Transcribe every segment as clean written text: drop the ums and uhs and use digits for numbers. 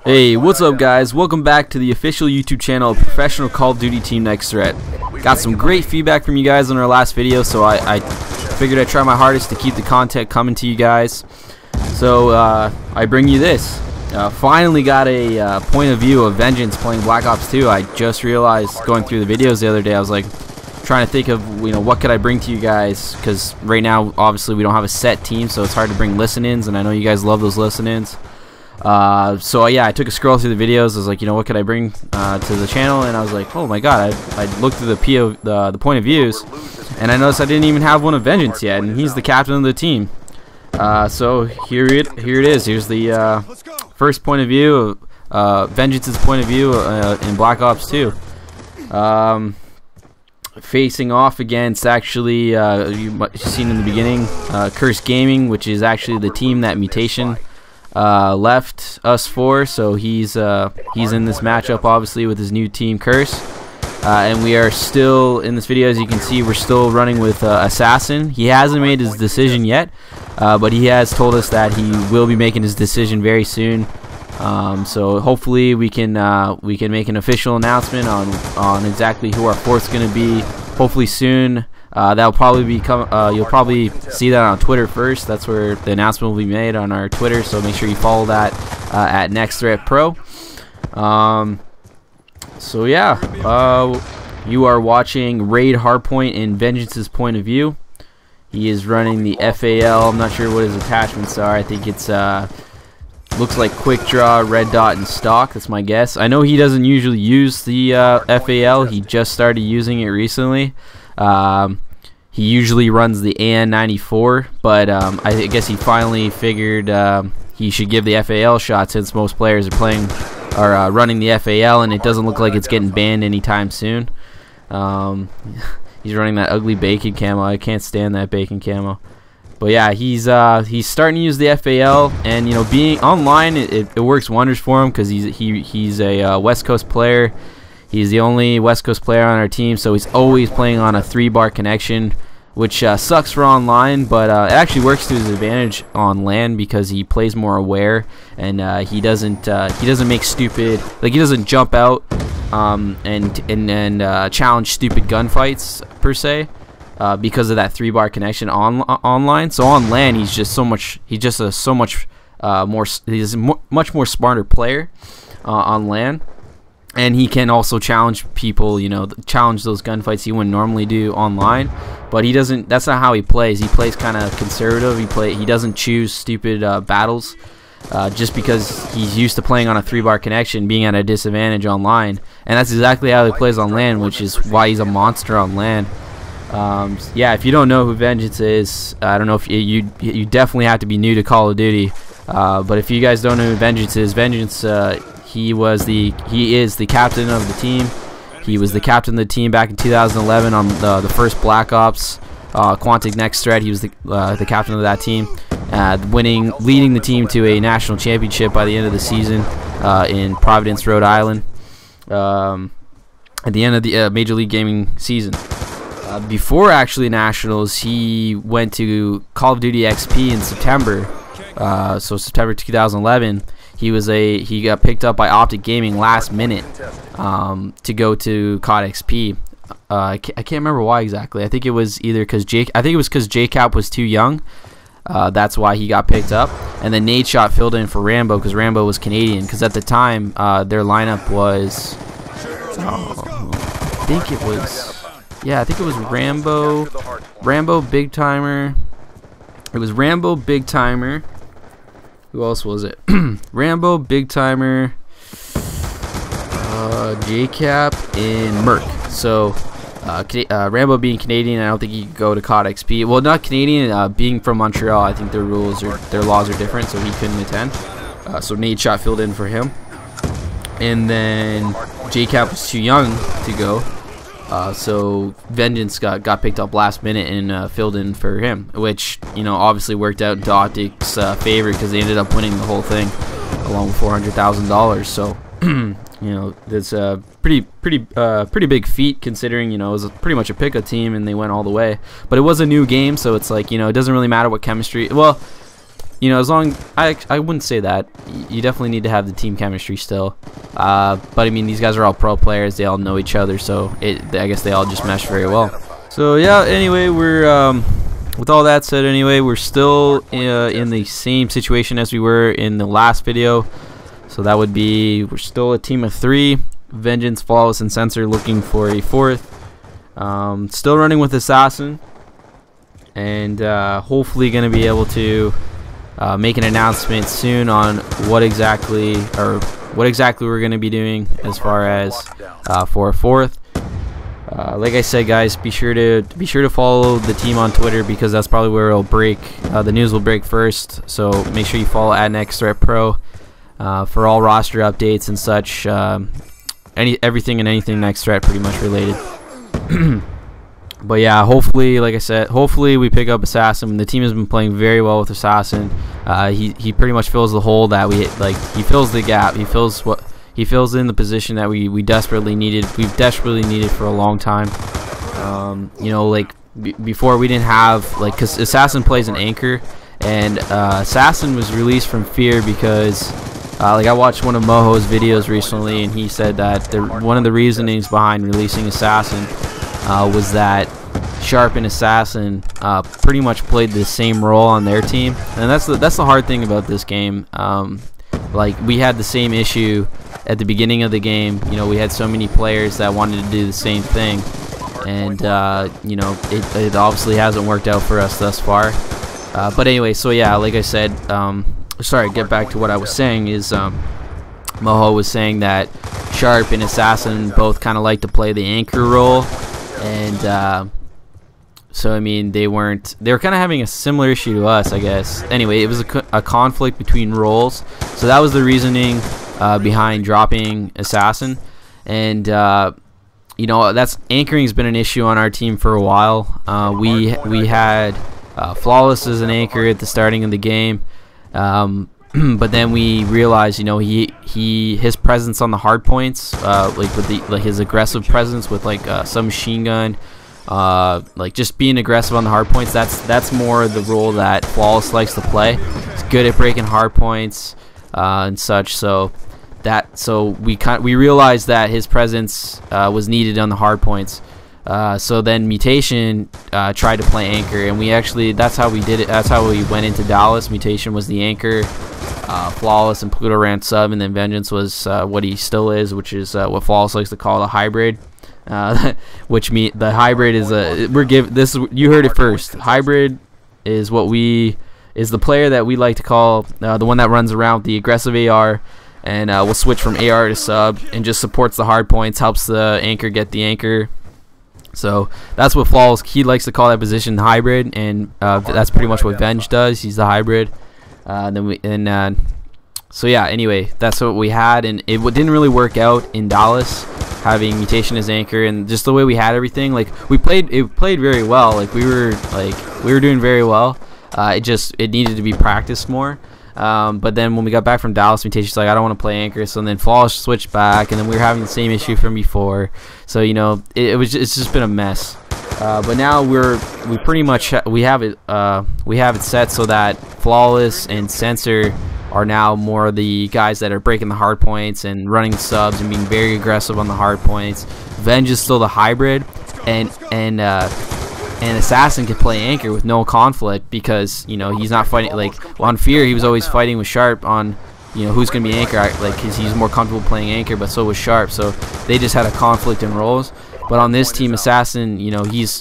Hey, what's up guys? Welcome back to the official YouTube channel of professional Call of Duty team Nex-TT-hreat. Got some great feedback from you guys on our last video, so I figured I'd try my hardest to keep the content coming to you guys. So I bring you this. Finally got a point of view of VeNGeaNcE playing Black Ops 2. I just realized going through the videos the other day, I was like trying to think of what could I bring to you guys, because right now obviously we don't have a set team, so it's hard to bring listen-ins, and I know you guys love those listen-ins. So yeah, I took a scroll through the videos. I was like, what could I bring to the channel? And I was like, oh my god, I looked through the point of views, and I noticed I didn't even have one of VeNGeaNcE yet, and he's the captain of the team. So here it is. Here's the first point of view of VeNGeaNcE's point of view in Black Ops 2. Facing off against, actually, you've seen in the beginning, Curse Gaming, which is actually the team that Mutation left us for. So he's in this matchup obviously with his new team Curse, and we are still in this video. As you can see, we're still running with Assassin. He hasn't made his decision yet, but he has told us that he will be making his decision very soon. So hopefully we can make an official announcement on exactly who our fourth's going to be hopefully soon. That'll probably become, you'll probably see that on Twitter first. That's where the announcement will be made, on our Twitter, so make sure you follow that at Nex-TT-hreat Pro. So yeah, you are watching Raid Hardpoint in VeNGeaNcE's point of view. He is running the FAL. I'm not sure what his attachments are. I think it's looks like Quick Draw, Red Dot, and Stock. That's my guess. I know he doesn't usually use the FAL. He just started using it recently. He usually runs the AN94, but I guess he finally figured he should give the FAL shot, since most players are running the FAL, and it doesn't look like it's getting banned anytime soon. He's running that ugly bacon camo. I can't stand that bacon camo. But yeah, he's starting to use the FAL, and being online, it works wonders for him, because he's a West Coast player. He's the only West Coast player on our team, so he's always playing on a 3-bar connection, which sucks for online, but it actually works to his advantage on LAN, because he plays more aware, and he doesn't make stupid, like, he doesn't jump out and challenge stupid gunfights per se, because of that 3-bar connection online. So on LAN, he's just much more smarter player on LAN. And he can also challenge people, challenge those gunfights he wouldn't normally do online. But he doesn't. That's not how he plays. He plays kind of conservative. He doesn't choose stupid battles, just because he's used to playing on a 3-bar connection, being at a disadvantage online. And that's exactly how he plays on LAN, which is why he's a monster on LAN. Yeah, if you don't know who VeNGeaNcE is, I don't know if you definitely have to be new to Call of Duty. But if you guys don't know who VeNGeaNcE is, VeNGeaNcE, he is the captain of the team. He was the captain of the team back in 2011 on the first Black Ops Quantic Next threat. He was the captain of that team, leading the team to a national championship by the end of the season in Providence, Rhode Island, at the end of the Major League Gaming season. Before actually nationals, he went to Call of Duty XP in September. So September 2011. He got picked up by Optic Gaming last minute to go to COD XP. I can't remember why exactly. I think it was either because JCap was too young. That's why he got picked up. And then Nadeshot filled in for Rambo, because Rambo was Canadian. Because at the time, their lineup was, I think it was Rambo, Big Timer. It was Rambo, Big Timer. Who else was it? Rambo, Big Timer, JCap, and Merc. So Rambo being Canadian, I don't think he could go to COD XP. Well, not Canadian, being from Montreal, I think their laws are different, so he couldn't attend. So Nadeshot filled in for him, and then JCap was too young to go. So VeNGeaNcE got picked up last minute and filled in for him, which obviously worked out into Optic's favor, because they ended up winning the whole thing along with $400,000. So that's a pretty big feat, considering it was pretty much a pickup team and they went all the way. But it was a new game, so it's like it doesn't really matter what chemistry. Well, you know, as long I wouldn't say that. You definitely need to have the team chemistry still. But I mean, these guys are all pro players. They all know each other, so I guess they all just mesh very well. So yeah. Anyway, we're with all that said, anyway, we're still in the same situation as we were in the last video. So that would be, we're still a team of 3. VeNGeaNcE, Flawless, and CeNSoR looking for a 4th. Still running with Assassin, and hopefully going to be able to make an announcement soon on what exactly we're going to be doing as far as for a 4th. Like I said, guys, be sure to follow the team on Twitter, because that's probably where it'll break. The news will break first. So make sure you follow at Nex-TT-hreat Pro for all roster updates and such. Everything and anything Nex-TT-hreat pretty much related. But yeah, hopefully, like I said, hopefully we pick up Assassin. The team has been playing very well with Assassin. He pretty much fills the hole that we like. He fills the gap. He fills in the position that we desperately needed. We've desperately needed for a long time. You know, like before we didn't have, like, because Assassin plays an anchor, and Assassin was released from Fear because like I watched one of Moho's videos recently, and he said that one of the reasonings behind releasing Assassin was that Sharp and Assassin pretty much played the same role on their team, and that's the hard thing about this game. Like, we had the same issue at the beginning of the game. You know, we had so many players that wanted to do the same thing, and you know, it obviously hasn't worked out for us thus far. But anyway, so yeah, like I said, sorry, get back to what I was saying is Moho was saying that Sharp and Assassin both kind of like to play the anchor role, and so I mean, they were kind of having a similar issue to us, I guess. Anyway, it was a conflict between roles, so that was the reasoning behind dropping Assassin. And you know, that's anchoring's been an issue on our team for a while. We had Flawless as an anchor at the starting of the game, but then we realized, you know, his presence on the hard points, like with his aggressive presence with like submachine gun, like just being aggressive on the hard points, that's more the role that Flawless likes to play. He's good at breaking hard points and such. So we realized that his presence was needed on the hard points. So then Mutation tried to play anchor, and that's how we did it. That's how we went into Dallas. Mutation was the anchor, Flawless and Pluto ran sub, and then VeNGeaNcE was what he still is, which is what Flawless likes to call the hybrid. Which the hybrid is you heard it first. Hybrid is is the player that we like to call the one that runs around with the aggressive AR, and will switch from AR to sub and just supports the hard points, helps the anchor get the anchor. So that's what Flawless, he likes to call that position, the hybrid, and that's pretty much what VeNGeaNcE does. He's the hybrid. So yeah, anyway, that's what we had, and it didn't really work out in Dallas, having Mutation as anchor, and just the way we had everything. Like, it played very well. Like, we were doing very well. It needed to be practiced more. But then when we got back from Dallas, Mutation's like, I don't want to play anchor. So then Flawless switched back, and then we were having the same issue from before. So, you know, it's just been a mess. But now we pretty much have it set so that Flawless and CeNSoR are now more the guys that are breaking the hard points and running subs and being very aggressive on the hard points. VeNGeaNcE is still the hybrid, and Assassin can play anchor with no conflict, because, you know, he's not fighting, like on Fear he was always fighting with Sharp on, you know, who's gonna be anchor, like, because he's more comfortable playing anchor, but so was Sharp, so they just had a conflict in roles. But on this team, Assassin, you know, he is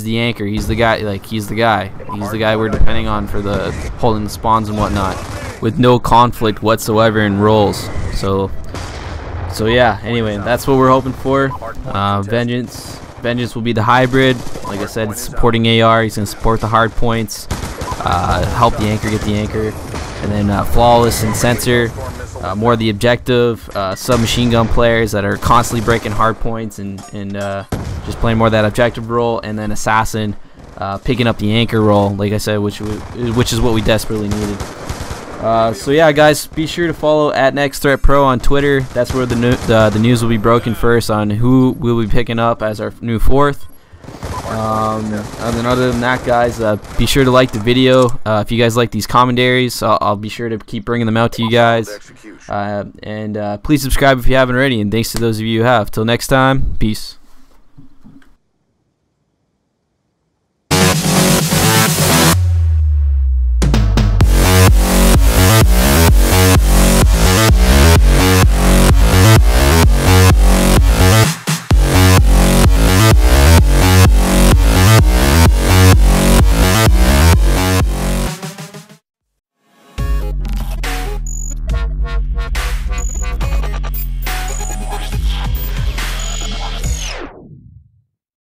the anchor. He's the guy. Like, he's the guy we're depending on for the holding the spawns and whatnot, with no conflict whatsoever in roles. So yeah. Anyway, that's what we're hoping for. VeNGeaNcE will be the hybrid. Like I said, it's supporting AR. He's gonna support the hard points, help the anchor get the anchor, and then Flawless and CeNSoR, more the objective submachine gun players that are constantly breaking hard points and just playing more of that objective role, and then Assassin picking up the anchor role, like I said, which is what we desperately needed. So yeah, guys, be sure to follow at Nex-TT-hreat Pro on Twitter. That's where the news will be broken first on who we'll be picking up as our new 4th. And then other than that, guys, be sure to like the video. If you guys like these commentaries, I'll be sure to keep bringing them out to you guys. And please subscribe if you haven't already. And thanks to those of you who have. Till next time, peace.